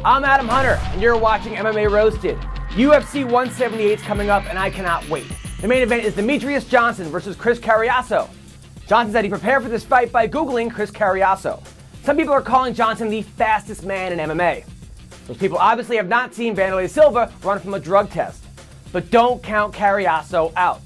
I'm Adam Hunter, and you're watching MMA Roasted. UFC 178 is coming up, and I cannot wait. The main event is Demetrious Johnson versus Chris Cariaso. Johnson said he prepared for this fight by Googling Chris Cariaso. Some people are calling Johnson the fastest man in MMA. Those people obviously have not seen Wanderlei Silva run from a drug test. But don't count Cariaso out.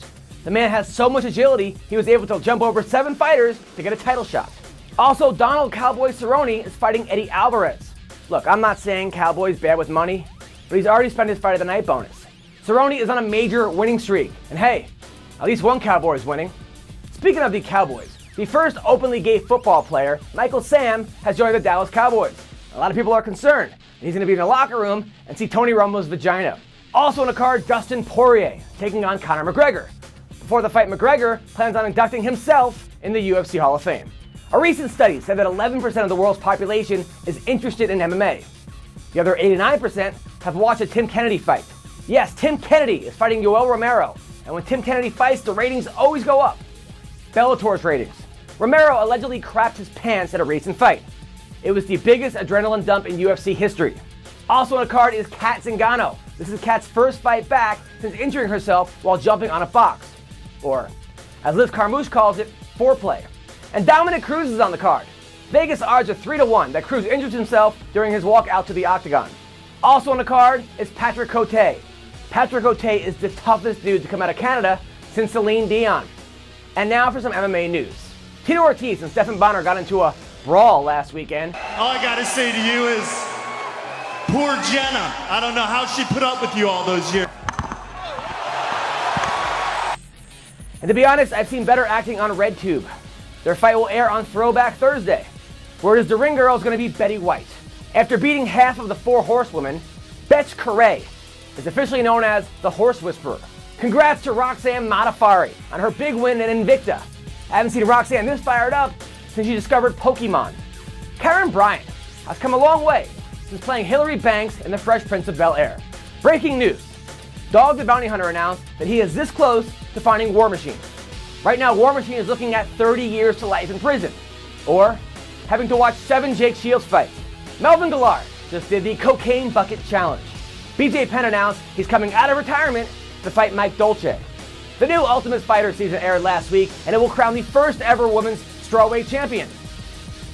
The man has so much agility, he was able to jump over 7 fighters to get a title shot. Also, Donald Cowboy Cerrone is fighting Eddie Alvarez. Look, I'm not saying Cowboy's bad with money, but he's already spent his fight of the night bonus. Cerrone is on a major winning streak, and hey, at least one Cowboy is winning. Speaking of the Cowboys, the first openly gay football player, Michael Sam, has joined the Dallas Cowboys. A lot of people are concerned that he's going to be in the locker room and see Tony Romo's vagina. Also on the card, Dustin Poirier taking on Conor McGregor. Before the fight, McGregor plans on inducting himself in the UFC Hall of Fame. A recent study said that 11% of the world's population is interested in MMA. The other 89% have watched a Tim Kennedy fight. Yes, Tim Kennedy is fighting Yoel Romero, and when Tim Kennedy fights, the ratings always go up. Bellator's ratings. Romero allegedly crapped his pants at a recent fight. It was the biggest adrenaline dump in UFC history. Also on the card is Cat Zingano. This is Cat's first fight back since injuring herself while jumping on a box. Or, as Liz Carmouche calls it, foreplay. And Dominick Cruz is on the card. Vegas odds are 3-1 that Cruz injures himself during his walk out to the octagon. Also on the card is Patrick Cote. Patrick Cote is the toughest dude to come out of Canada since Celine Dion. And now for some MMA news. Tito Ortiz and Stefan Bonnar got into a brawl last weekend. All I gotta say to you is, poor Jenna. I don't know how she put up with you all those years. And to be honest, I've seen better acting on RedTube. Their fight will air on Throwback Thursday. Word is the ring girl is going to be Betty White. After beating half of the 4 horsewomen, Betch Caraway is officially known as the Horse Whisperer. Congrats to Roxanne Modafferi on her big win in Invicta. I haven't seen Roxanne this fired up since she discovered Pokemon. Karen Bryan has come a long way since playing Hillary Banks in The Fresh Prince of Bel-Air. Breaking news. Dog the Bounty Hunter announced that he is this close to finding War Machine. Right now, War Machine is looking at 30 years to life in prison, or having to watch 7 Jake Shields fights. Melvin Gillard just did the Cocaine Bucket Challenge. BJ Penn announced he's coming out of retirement to fight Mike Dolce. The new Ultimate Fighter season aired last week, and it will crown the first ever women's strawweight champion.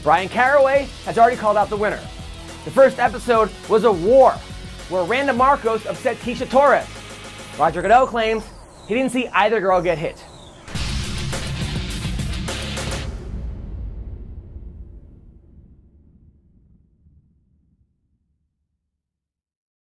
Bryan Caraway has already called out the winner. The first episode was a war, where Randa Marcos upset Tisha Torres. Roger Goodell claims he didn't see either girl get hit.